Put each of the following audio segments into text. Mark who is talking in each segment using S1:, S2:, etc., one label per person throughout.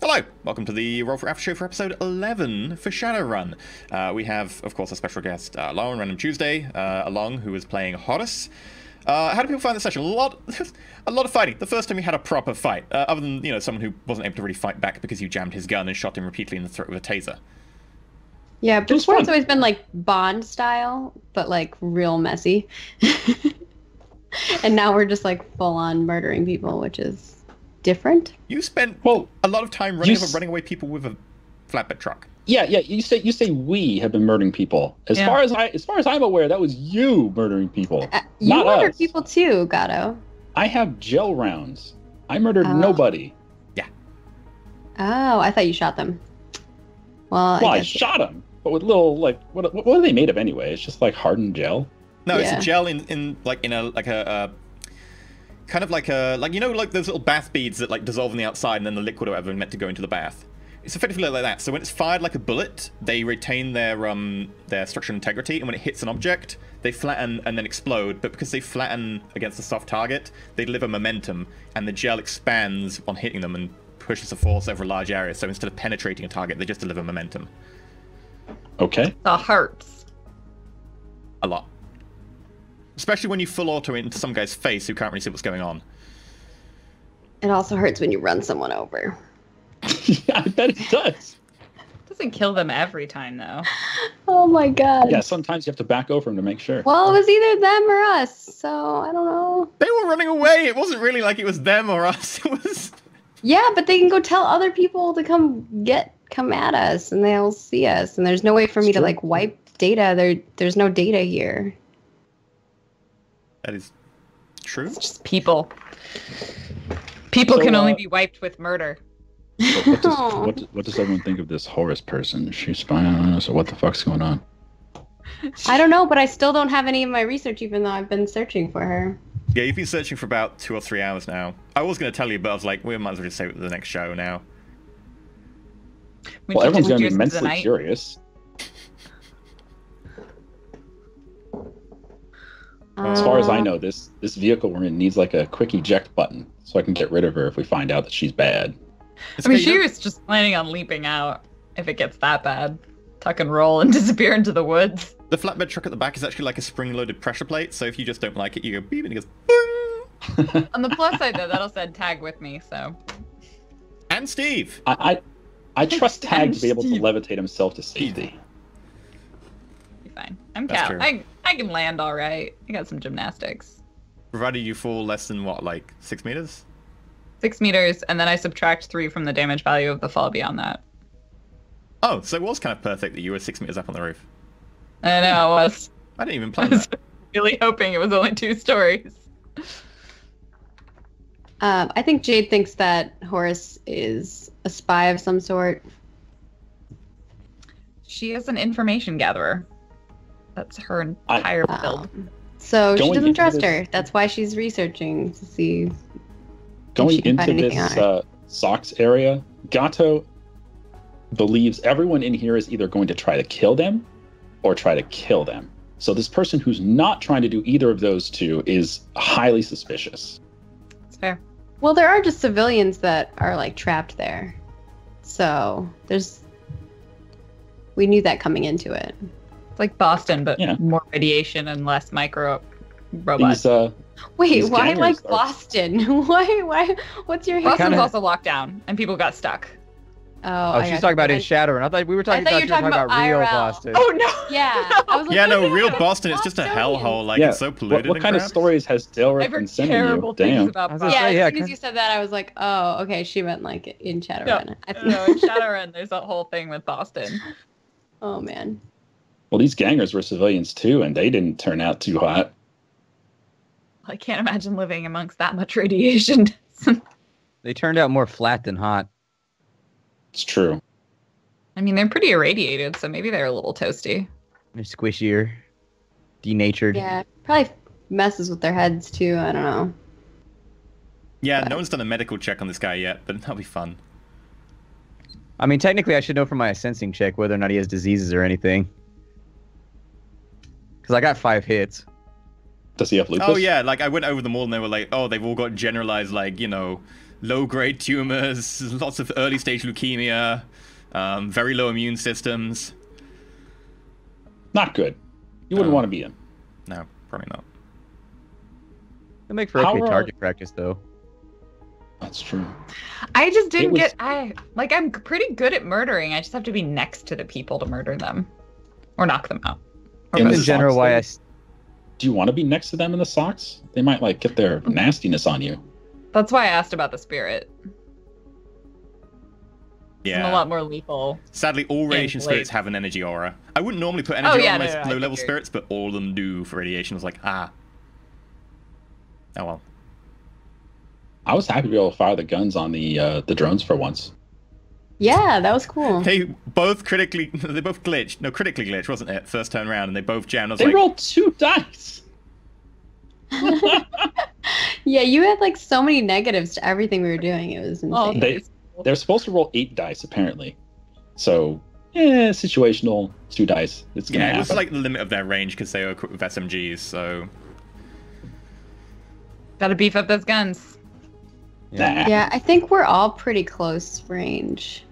S1: Hello, welcome to the Roll4It Aftershow for episode 11 for Shadowrun. We have, of course, a special guest, Lauren, Random Tuesday, along, who is playing Horus. How do people find this session? A lot of fighting. The first time we had a proper fight, other than, you know, someone who wasn't able to really fight back because you jammed his gun and shot him repeatedly in the throat with a taser.
S2: Yeah, before it's always been like Bond style, but like real messy. And now we're just like full on murdering people, which is different.
S1: You spent a lot of time running away people with a flatbed truck.
S3: Yeah. You say we have been murdering people. As far as I'm aware, that was you murdering people.
S2: You
S3: not
S2: murdered
S3: us.
S2: people too, Gato.
S3: I have gel rounds. I murdered nobody.
S1: Yeah.
S2: Oh, I thought you shot them. Well,
S3: I shot them, but with little like what are they made of anyway? It's just like hardened gel.
S1: No, it's a gel in a kind of like you know, like those little bath beads that like dissolve on the outside and then the liquid or whatever meant to go into the bath. It's effectively like that. So when it's fired like a bullet, they retain their structural integrity, and when it hits an object, they flatten and then explode. But because they flatten against a soft target, they deliver momentum, and the gel expands on hitting them and pushes a force over a large area. So instead of penetrating a target, they just deliver momentum.
S3: Okay.
S4: That hurts.
S1: A lot. Especially when you full auto it into some guy's face who can't really see what's going on.
S2: It also hurts when you run someone over.
S3: I bet it does.
S4: Doesn't kill them every time, though.
S2: Oh my god.
S3: Yeah, sometimes you have to back over them to make sure.
S2: Well, it was either them or us, so I don't know.
S1: They were running away. It wasn't really like it was them or us. It was...
S2: Yeah, but they can go tell other people to come at us, and they'll see us. And there's no way for me to like wipe data. There's no data here.
S1: That is true.
S4: It's just people. People can only be wiped with murder.
S3: So what does everyone think of this Horus person? Is she spying on us, or what the fuck's going on?
S2: I don't know, but I still don't have any of my research, even though I've been searching for her.
S1: Yeah, you've been searching for about 2 or 3 hours now. I was going to tell you, but I was like, we might as well just save it for the next show now.
S3: Well, everyone's going to be immensely curious. As far as I know, this vehicle we're in needs like a quick eject button, so I can get rid of her if we find out that she's bad.
S4: I mean, she was just planning on leaping out if it gets that bad. Tuck and roll and disappear into the woods.
S1: The flatbed truck at the back is actually like a spring-loaded pressure plate, so if you just don't like it, you go beep and it goes boom.
S4: On the plus side, though, that'll send Tag with me, so.
S1: And Steve.
S3: I trust Tag to be able to levitate himself to safety.
S4: Be fine. I'm Cal. I can land all right. I got some gymnastics.
S1: Provided you fall less than what, like 6 meters?
S4: 6 meters, and then I subtract 3 from the damage value of the fall beyond that.
S1: Oh, so it was kind of perfect that you were 6 meters up on the roof.
S4: I know, it was.
S1: I didn't even plan
S4: I was
S1: that.
S4: really hoping it was only 2 stories.
S2: I think Jade thinks that Horus is a spy of some sort.
S4: She is an information gatherer. That's her entire build.
S2: So she doesn't trust her. That's why she's researching to see
S3: going into this Socks area. Gato believes everyone in here is either going to try to kill them or try to kill them. So this person who's not trying to do either of those two is highly suspicious.
S4: It's fair.
S2: Well, there are just civilians that are like trapped there. So we knew that coming into it.
S4: It's like Boston, but more radiation and less micro robots.
S2: Wait, why like Boston? Why? What's your
S4: Boston was also locked down and people got stuck.
S2: Oh,
S5: she's talking about in Shadowrun. I thought we were talking about real Boston.
S2: Oh no! Yeah, I was like,
S1: yeah, no, real Boston. It's just a hellhole. Like it's so polluted.
S3: What kind of stories has Delric been sending you? Damn.
S2: As soon as you said that, I was like, oh, okay. She meant like in Shadowrun.
S4: No, in Shadowrun, there's a whole thing with Boston.
S2: Oh man.
S3: Well, these gangers were civilians too, and they didn't turn out too hot.
S4: I can't imagine living amongst that much radiation.
S5: They turned out more flat than hot.
S3: It's true.
S4: I mean, they're pretty irradiated, so maybe they're a little toasty.
S5: They're squishier, denatured.
S2: Yeah, probably messes with their heads too. I don't know.
S1: Yeah, no one's done a medical check on this guy yet, but that'll be fun.
S5: I mean, technically, I should know from my sensing check whether or not he has diseases or anything. Because I got 5 hits.
S3: Does he have lupus?
S1: Oh yeah, like I went over them all and they were like, oh, they've all got generalized, like, you know, low-grade tumors, lots of early-stage leukemia, very low immune systems.
S3: Not good. You wouldn't want to be in.
S1: No, probably not.
S5: It'll make for okay target practice, though.
S3: That's true.
S4: I just didn't I'm pretty good at murdering. I just have to be next to the people to murder them. Or knock them out.
S5: In general, why I...
S3: Do you want to be next to them in the socks? They might, like, get their nastiness on you.
S4: That's why I asked about the spirit.
S1: Yeah.
S4: I'm a lot more lethal.
S1: Sadly, all radiation spirits have an energy aura. I wouldn't normally put energy on my low-level spirits, but all of them do for radiation. I was like, ah. Oh well.
S3: I was happy to be able to fire the guns on the drones for once.
S2: Yeah, that was cool.
S1: They both glitched. No, critically glitched, wasn't it? First turn round, and they both jammed.
S3: They rolled 2 dice.
S2: Yeah, you had like so many negatives to everything we were doing. It was insane.
S3: They're supposed to roll 8 dice, apparently. So, situational, 2 dice. It's gonna happen.
S1: It was like the limit of their range because they were equipped with SMGs, so...
S4: Gotta beef up those guns.
S2: Yeah, I think we're all pretty close range.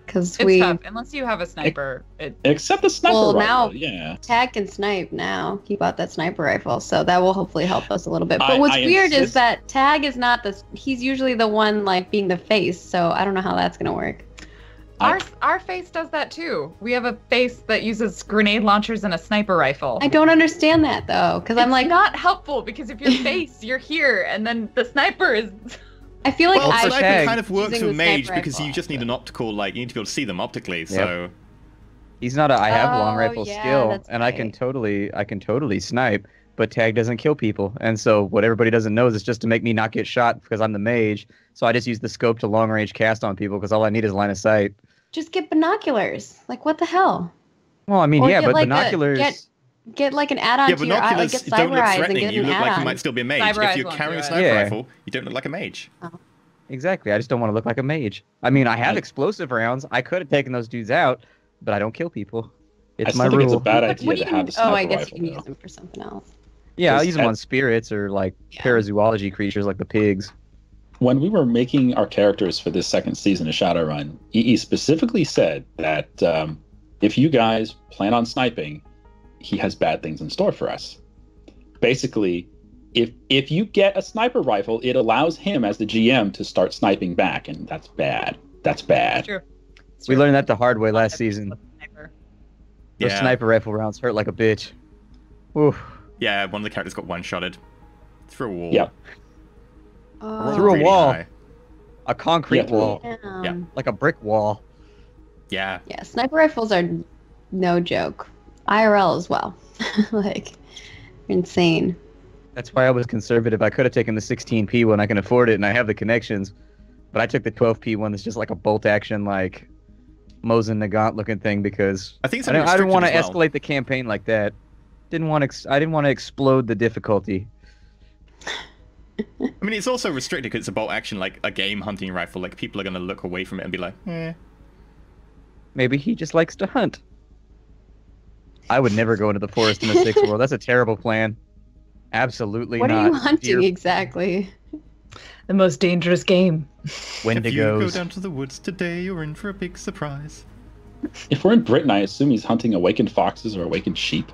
S2: Because
S4: it's tough, unless you have a sniper.
S3: Except the sniper rifle,
S2: now, Tag can snipe now. He bought that sniper rifle, so that will hopefully help us a little bit. But what's weird is that Tag is not he's usually the one, like, being the face, so I don't know how that's going to work.
S4: Our face does that, too. We have a face that uses grenade launchers and a sniper rifle.
S2: I don't understand that, though, because I'm like...
S4: It's not helpful, because if you're face, you're here, and then the sniper is...
S2: I feel like
S1: the sniper kind of works with mage because you just need an optical, like, you need to be able to see them optically, so...
S5: Yep. He's not I have long rifle skill, and I can totally snipe, but Tag doesn't kill people, and so what everybody doesn't know is it's just to make me not get shot because I'm the mage, so I just use the scope to long range cast on people because all I need is line of sight.
S2: Just get binoculars. Like, what the hell?
S5: Well, I mean,
S2: or
S5: but like
S2: binoculars... Get like an add-on to your eye, like get
S1: don't look
S2: cyber eyes
S1: threatening.
S2: and get
S1: You
S2: an
S1: look
S2: add-on.
S1: like you might still be a mage. If you're carrying a sniper rifle, you don't look like a mage.
S2: Oh.
S5: Exactly. I just don't want to look like a mage. I mean, I have explosive rounds. I could have taken those dudes out, but I don't kill people. It's my rule.
S3: I think it's a bad idea to have the sniper rifle.
S2: I guess you can use them for something else.
S5: Yeah, I'll use them on spirits or like parazoology creatures like the pigs.
S3: When we were making our characters for this second season of Shadowrun, EE specifically said that if you guys plan on sniping, he has bad things in store for us. Basically, if you get a sniper rifle, it allows him as the GM to start sniping back, and that's bad. That's bad.
S4: True.
S5: We learned that the hard way last season. Those sniper rifle rounds hurt like a bitch. Oof.
S1: Yeah, one of the characters got one-shotted through a wall.
S3: Yeah.
S5: Through a wall. High. A concrete wall.
S1: Yeah.
S5: Like a brick wall.
S1: Yeah.
S2: Yeah, sniper rifles are no joke. IRL as well. Like, insane.
S5: That's why I was conservative. I could have taken the 16p one. I can afford it, and I have the connections. But I took the 12p one that's just like a bolt action, like Mosin Nagant looking thing because
S1: I think
S5: I didn't want to escalate the campaign like that. I didn't want to explode the difficulty.
S1: I mean, it's also restricted because it's a bolt action, like a game hunting rifle. Like, people are going to look away from it and be like, eh.
S5: Maybe he just likes to hunt. I would never go into the forest in the 6th world. That's a terrible plan. Absolutely not.
S2: What are you hunting exactly?
S4: The most dangerous game.
S5: Wendigos.
S1: If you go down to the woods today, you're in for a big surprise.
S3: If we're in Britain, I assume he's hunting awakened foxes or awakened sheep.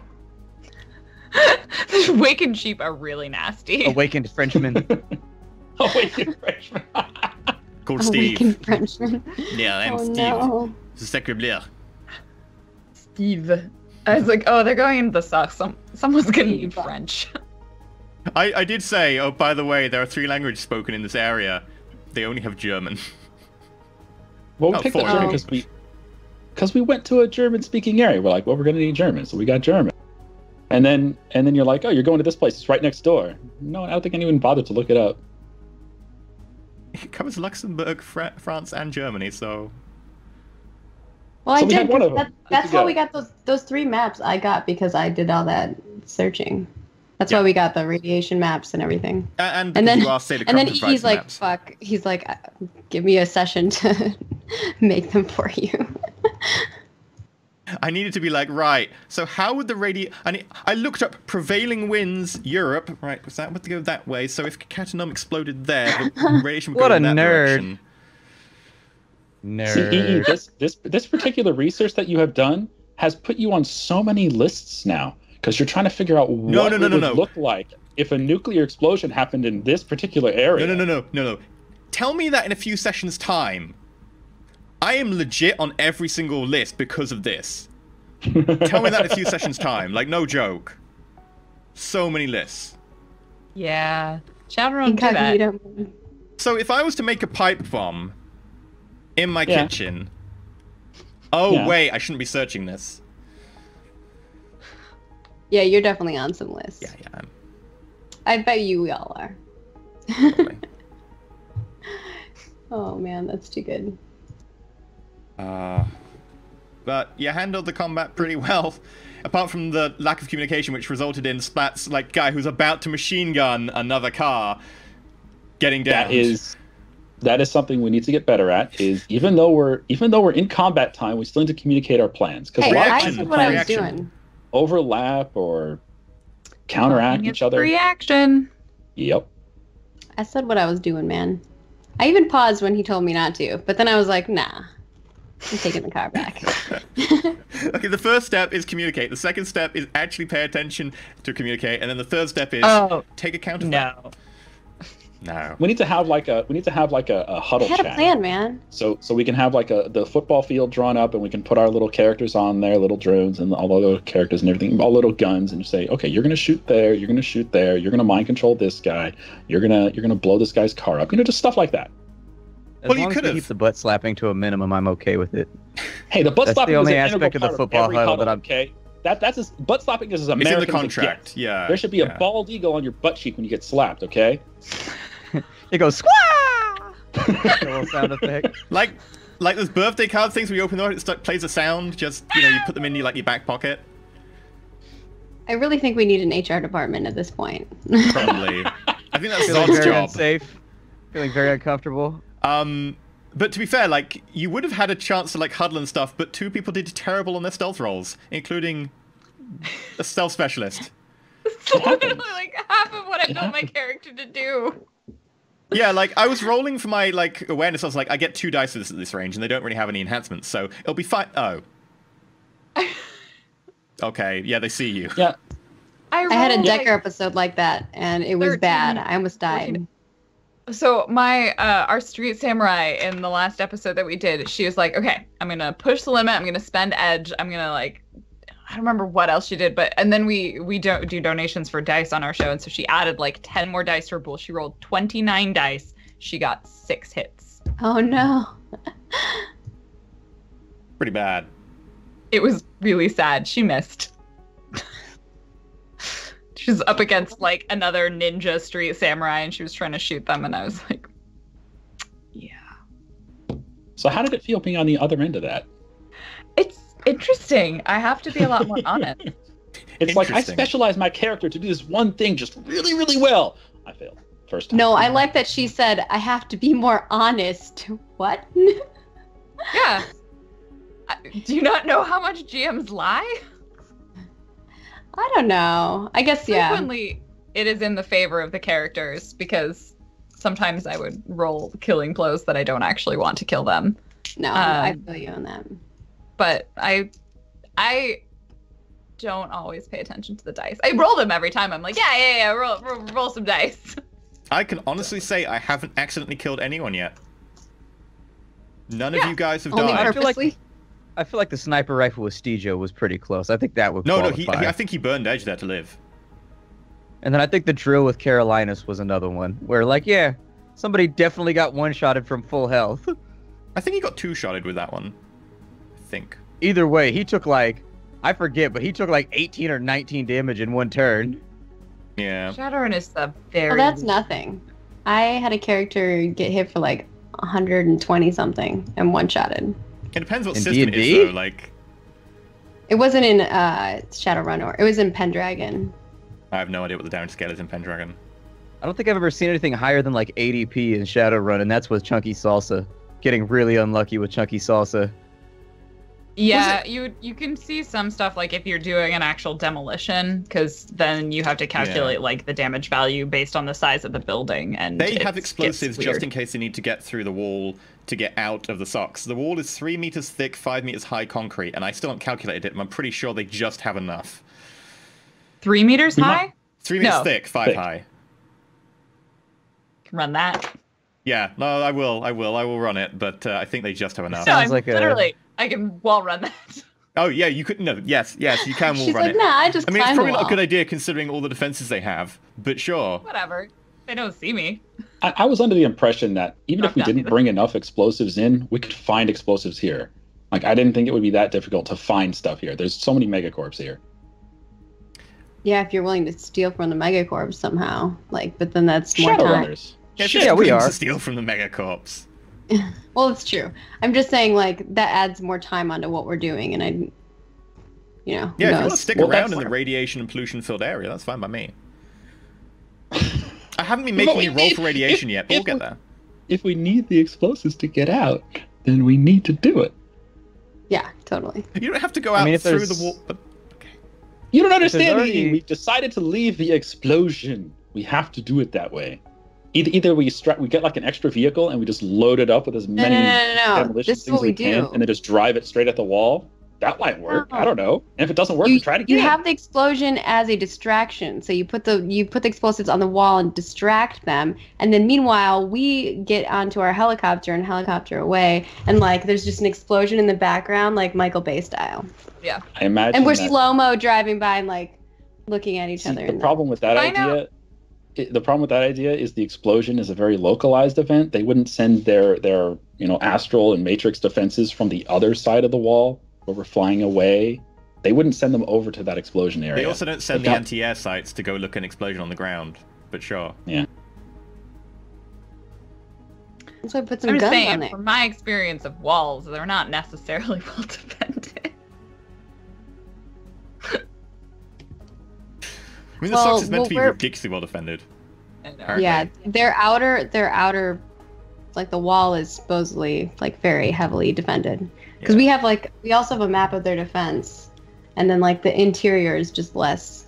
S4: Awakened sheep are really nasty.
S5: Awakened Frenchmen.
S3: Awakened Frenchmen.
S1: Called Steve.
S2: Awakened Frenchman.
S1: Yeah, I'm Steve.
S2: No.
S1: Sacre bleu.
S4: Steve. I was like, oh, they're going into the socks. Someone's going to need French.
S1: I did say, oh, by the way, there are 3 languages spoken in this area. They only have German.
S3: Well, we picked up German because we went to a German-speaking area. We're like, well, we're going to need German, so we got German. And then you're like, oh, you're going to this place. It's right next door. No, I don't think anyone bothered to look it up.
S1: It covers Luxembourg, France, and Germany, so...
S2: Well,
S3: so
S2: I did. That's how we got those 3 maps I got because I did all that searching. That's why we got the radiation maps and everything.
S1: And then
S2: he's like,
S1: maps.
S2: fuck. He's like, give me a session to make them for you.
S1: I needed to be like, right, so how would the I looked up prevailing winds, Europe, right, was that would go that way, so if Catanum exploded there, the radiation would go in that direction.
S5: Nerd.
S3: See, this particular research that you have done has put you on so many lists now, because you're trying to figure out what it would look like if a nuclear explosion happened in this particular area.
S1: No. Tell me that in a few sessions' time. I am legit on every single list because of this. Tell me that in a few sessions' time. Like, no joke. So many lists.
S4: Yeah. Shadowrun do that.
S1: So if I was to make a pipe bomb in my kitchen... Oh, wait, I shouldn't be searching this.
S2: Yeah, you're definitely on some lists.
S1: Yeah, I am.
S2: I bet we all are. Oh man, that's too good.
S1: But you handled the combat pretty well, apart from the lack of communication, which resulted in Splat's like guy who's about to machine gun another car getting down.
S3: That is something we need to get better at. Is even though we're in combat time, we still need to communicate our plans.
S2: Hey, I said what I was doing.
S3: Overlap or counteract each other.
S4: Reaction.
S3: Yep.
S2: I said what I was doing, man. I even paused when he told me not to, but then I was like, nah. I'm taking the car back.
S1: Okay, the first step is communicate. The second step is actually pay attention to communicate, and then the third step is take account of that. No.
S3: We need to have like a huddle chat.
S2: I had a plan, man.
S3: So we can have like the football field drawn up, and we can put our little characters on there, little drones and all the little characters and everything, all little guns, and just say, okay, you're gonna shoot there, you're gonna shoot there, you're gonna mind control this guy, you're gonna blow this guy's car up, just stuff like that.
S5: As long as we keep the butt slapping to a minimum, I'm okay with it.
S3: Hey, the butt slapping
S5: is the only
S3: is an
S5: aspect of the football huddle that I'm
S3: okay. That's butt slapping is American.
S1: It's in the contract. Yeah.
S3: There should be a bald eagle on your butt cheek when you get slapped. Okay.
S5: It goes squaw. A little sound effect.
S1: Like those birthday card things where you open them, it plays a sound. Just you put them in your back pocket.
S2: I really think we need an HR department at this point.
S1: Probably. I think that's
S5: Zod's
S1: job.
S5: Unsafe. Feeling very uncomfortable.
S1: But to be fair, you would have had a chance to huddle and stuff, but two people did terrible on their stealth rolls, including a stealth specialist.
S4: It's literally half of what I built my character to do.
S1: Yeah, I was rolling for my awareness. I was like, I get 2 dice at this range, and they don't really have any enhancements, so it'll be fine. Oh. Okay, yeah, they see you.
S3: Yeah.
S2: I had a Decker episode like that, and it was 13, bad. I almost died.
S4: 14. So my our street samurai in the last episode that we did, she was like, okay, I'm gonna push the limit, I'm gonna spend edge, I'm gonna I don't remember what else she did, and then we don't do donations for dice on our show, and so she added 10 more dice to her pool. She rolled 29 dice, she got 6 hits.
S2: Oh no.
S1: Pretty bad.
S4: It was really sad. She missed. She was up against another ninja street samurai, and she was trying to shoot them, and I was like, yeah.
S3: So how did it feel being on the other end of that?
S4: It's interesting. I have to be a lot more honest.
S3: It's like I specialize my character to do this one thing just really, really well. I failed first time.
S2: No, I like that she said I have to be more honest. What?
S4: Yeah. Do you not know how much GMs lie?
S2: I don't know. I guess, yeah.
S4: Frequently, it is in the favor of the characters, because sometimes I would roll killing blows that I don't actually want to kill them.
S2: No, I feel you on that.
S4: But I don't always pay attention to the dice. I roll them every time. I'm like, yeah, roll some dice.
S1: I can honestly say I haven't accidentally killed anyone yet. None of you guys have died.
S5: I feel like the sniper rifle with Stejo was pretty close. I think that would
S1: qualify. No, I think he burned edge there to live.
S5: And then I think the drill with Carolinus was another one, where yeah, somebody definitely got one-shotted from full health.
S1: I think he got 2-shotted with that one. I think.
S5: Either way, he took I forget, but he took 18 or 19 damage in one turn.
S1: Yeah.
S4: Shadowrun is the very...
S2: Well, that's nothing. I had a character get hit for 120-something and one-shotted.
S1: It depends what system it is, though.
S2: It wasn't in Shadowrun, or it was in Pendragon.
S1: I have no idea what the damage scale is in Pendragon.
S5: I don't think I've ever seen anything higher than 80p in Shadowrun, and that's with Chunky Salsa. Getting really unlucky with Chunky Salsa.
S4: Yeah, you can see some stuff like if you're doing an actual demolition, because then you have to calculate like the damage value based on the size of the building, and
S1: they have explosives just in case they need to get through the wall to get out of the socks. The wall is 3 meters thick, 5 meters high concrete, and I still haven't calculated it, and I'm pretty sure they just have enough.
S4: 3 meters high?
S1: 3 meters thick, 5 high.
S4: Can run that.
S1: Yeah, no, I will run it, but I think they just have enough.
S4: Sounds like literally, I can wall run that.
S1: Oh yeah, you could. No, yes, you can wall
S2: She's
S1: run
S2: like,
S1: it.
S2: Nah, I just.
S1: I mean, it's probably not a good idea considering all the defenses they have, but sure.
S4: Whatever. They don't see me.
S3: I was under the impression that even if we didn't bring enough explosives in, we could find explosives here. Like, I didn't think it would be that difficult to find stuff here. There's so many megacorps here.
S2: Yeah, if you're willing to steal from the megacorps somehow, like, but then that's more time.
S3: Shadowrunners.
S1: Yeah, we are. To steal from the megacorps.
S2: Well, it's true. I'm just saying, like, that adds more time onto what we're doing, and
S1: yeah, if you want to stick around in the radiation and pollution-filled area, that's fine by me. I haven't been making you roll for radiation yet, but we'll get there.
S3: If we need the explosives to get out, then we need to do it.
S2: Yeah, totally.
S1: You don't have to go out through the wall. But... Okay.
S3: You don't understand, Ian. We've decided to leave the explosion. We have to do it that way. Either we get like an extra vehicle and we just load it up with as many demolition things as we can, and then just drive it straight at the wall. That might work. I don't know. And if it doesn't work, we try it again.
S2: You have the explosion as a distraction. So you put the explosives on the wall and distract them, and then meanwhile we get onto our helicopter and helicopter away, and like there's just an explosion in the background, like Michael Bay style.
S4: Yeah.
S3: I imagine.
S2: And we're slow-mo driving by and like looking at each other.
S3: The problem with that idea. The problem with that idea is the explosion is a very localized event. They wouldn't send their astral and matrix defenses from the other side of the wall where we're flying away. They wouldn't send them over to that explosion area.
S1: They also don't send the anti-air sites to go look at an explosion on the ground, but sure.
S3: Yeah.
S2: So I put some
S4: I'm just
S2: guns
S4: saying,
S2: on there.
S4: from my experience of walls, they're not necessarily well defended.
S1: I mean, the socks is meant to be ridiculously well defended.
S2: Yeah, their outer, like the wall is supposedly like very heavily defended. Because we also have a map of their defense, and then like the interior is just less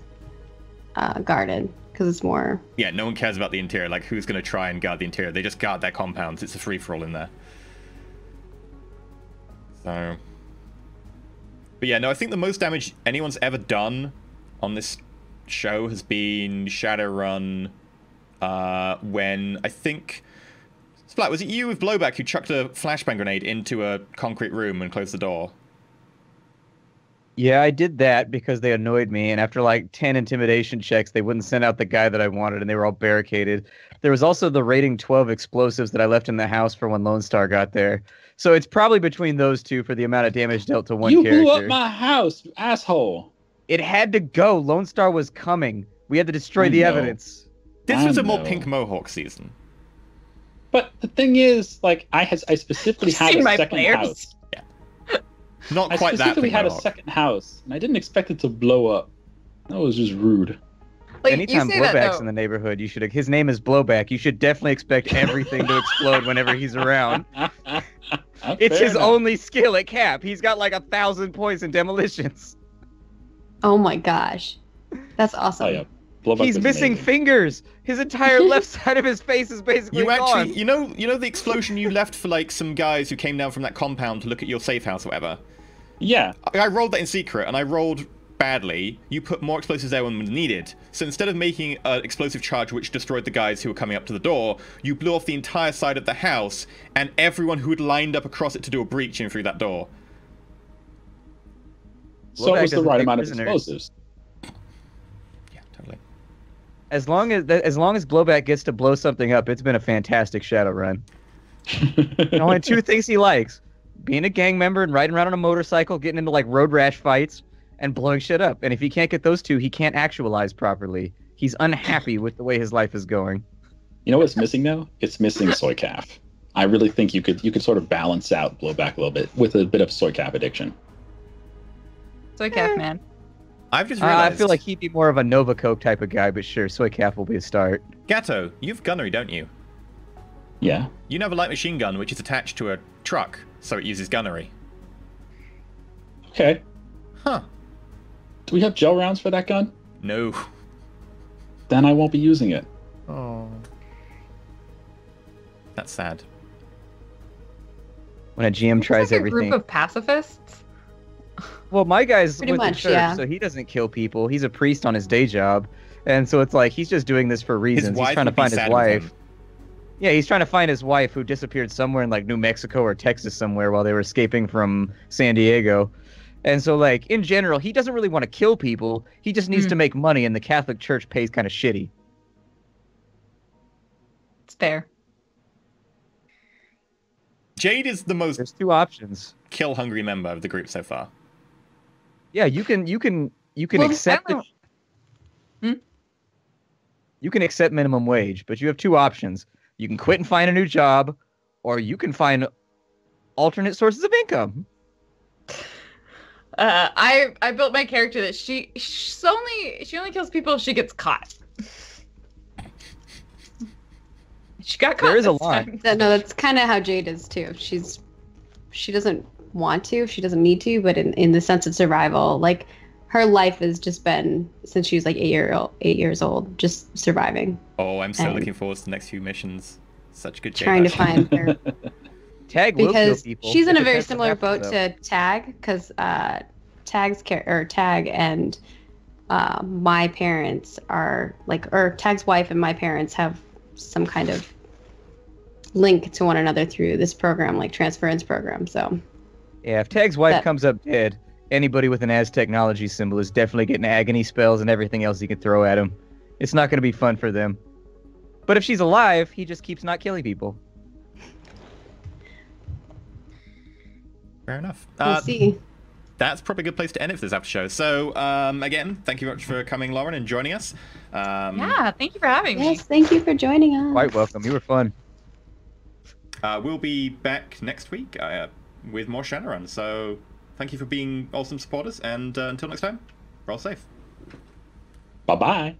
S2: guarded because it's more.
S1: Yeah, no one cares about the interior. Like, who's going to try and guard the interior? They just guard their compounds. It's a free-for-all in there. So, but yeah, no, I think the most damage anyone's ever done on this show has been Shadowrun, when I think Splat, was it you with Blowback who chucked a flashbang grenade into a concrete room and closed the door?
S5: Yeah, I did that because they annoyed me, and after like 10 intimidation checks, they wouldn't send out the guy that I wanted, and they were all barricaded. There was also the rating 12 explosives that I left in the house for when Lone Star got there. So it's probably between those two for the amount of damage dealt to one character.
S3: You blew up my house, you asshole.
S5: It had to go. Lone Star was coming. We had to destroy the evidence.
S1: This was a more Pink Mohawk season.
S3: But the thing is, like, I specifically had a second house.
S1: Yeah. Not quite that.
S3: I specifically had a second house, and I didn't expect it to blow up. That was just rude.
S5: Like, anytime Blowback's in the neighborhood, you should. His name is Blowback. You should definitely expect everything to explode whenever he's around. It's his only skill at Cap. He's got like 1,000 points in demolitions.
S2: Oh my gosh, that's awesome.
S3: Oh, yeah. Blowback
S5: He's missing
S3: amazing.
S5: Fingers. His entire left side of his face is basically gone.
S1: You know the explosion you left for like some guys who came down from that compound to look at your safe house or whatever?
S3: Yeah.
S1: I rolled that in secret, and I rolled badly. You put more explosives there when needed. So instead of making an explosive charge which destroyed the guys who were coming up to the door, you blew off the entire side of the house, and everyone who had lined up across it to do a breach in through that door.
S3: So it was the right amount of explosives.
S1: Yeah, totally.
S5: As long as Blowback gets to blow something up, it's been a fantastic Shadowrun. Only two things he likes: being a gang member and riding around on a motorcycle, getting into like road rash fights, and blowing shit up. And if he can't get those two, he can't actualize properly. He's unhappy with the way his life is going.
S3: You know what's missing now? It's missing soy calf. I really think you could sort of balance out Blowback a little bit with a bit of soy calf addiction.
S4: Soy Calf Man.
S1: I've just realized.
S5: I feel like he'd be more of a Nova Coke type of guy, but sure, Soy Calf will be a start.
S1: Gatto, you've gunnery, don't you?
S3: Yeah.
S1: You have a light machine gun which is attached to a truck, so it uses gunnery.
S3: Okay.
S1: Huh.
S3: Do we have gel rounds for that gun?
S1: No.
S3: Then I won't be using it.
S5: Oh.
S1: That's sad.
S5: When a GM tries
S4: like
S5: everything.
S4: A group of pacifists.
S5: Well, my guy's
S2: Pretty
S5: with
S2: much,
S5: the church,
S2: yeah.
S5: so he doesn't kill people. He's a priest on his day job, and so it's like he's just doing this for reasons. He's trying to find his wife. Yeah, he's trying to find his wife who disappeared somewhere in like New Mexico or Texas somewhere while they were escaping from San Diego. And so, like, in general, he doesn't really want to kill people. He just needs to make money, and the Catholic Church pays kind of shitty.
S4: It's fair.
S1: Jade is the most
S5: There's two options.
S1: kill-hungry member of the group so far.
S5: Yeah, you can
S4: Well,
S5: accept
S4: I don't-
S5: you can accept minimum wage, but you have two options. You can quit and find a new job, or you can find alternate sources of income.
S4: I built my character that she only kills people if she gets caught. She got caught.
S5: There is a
S4: this
S5: line.
S4: time.
S2: No, that's kind of how Jade is too. She doesn't want to, she doesn't need to, but in the sense of survival, like her life has just been since she was like 8 years old, just surviving.
S1: Oh, I'm so looking forward to the next few missions. Such good Jade.
S2: Trying to find her.
S5: Tag will kill
S2: Because
S5: people.
S2: she's in
S5: It
S2: a very
S5: depends on
S2: similar
S5: what
S2: boat
S5: happens,
S2: to Tag, because Tag and my parents are like, or Tag's wife and my parents have some kind of link to one another through this program, like transference program. So
S5: though. Yeah, if Tag's wife comes up dead, anybody with an technology symbol is definitely getting agony spells and everything else you can throw at him. It's not going to be fun for them. But if she's alive, he just keeps not killing people.
S1: Fair enough.
S2: we'll see.
S1: That's probably a good place to end it for this after show. So, again, thank you very much for coming, Lauren, and joining us.
S4: Yeah, thank you for having me.
S2: Yes, thank you for joining us.
S5: Quite welcome. You were fun.
S1: We'll be back next week with more Shadowrun. So, thank you for being awesome supporters, and until next time, roll safe.
S3: Bye-bye.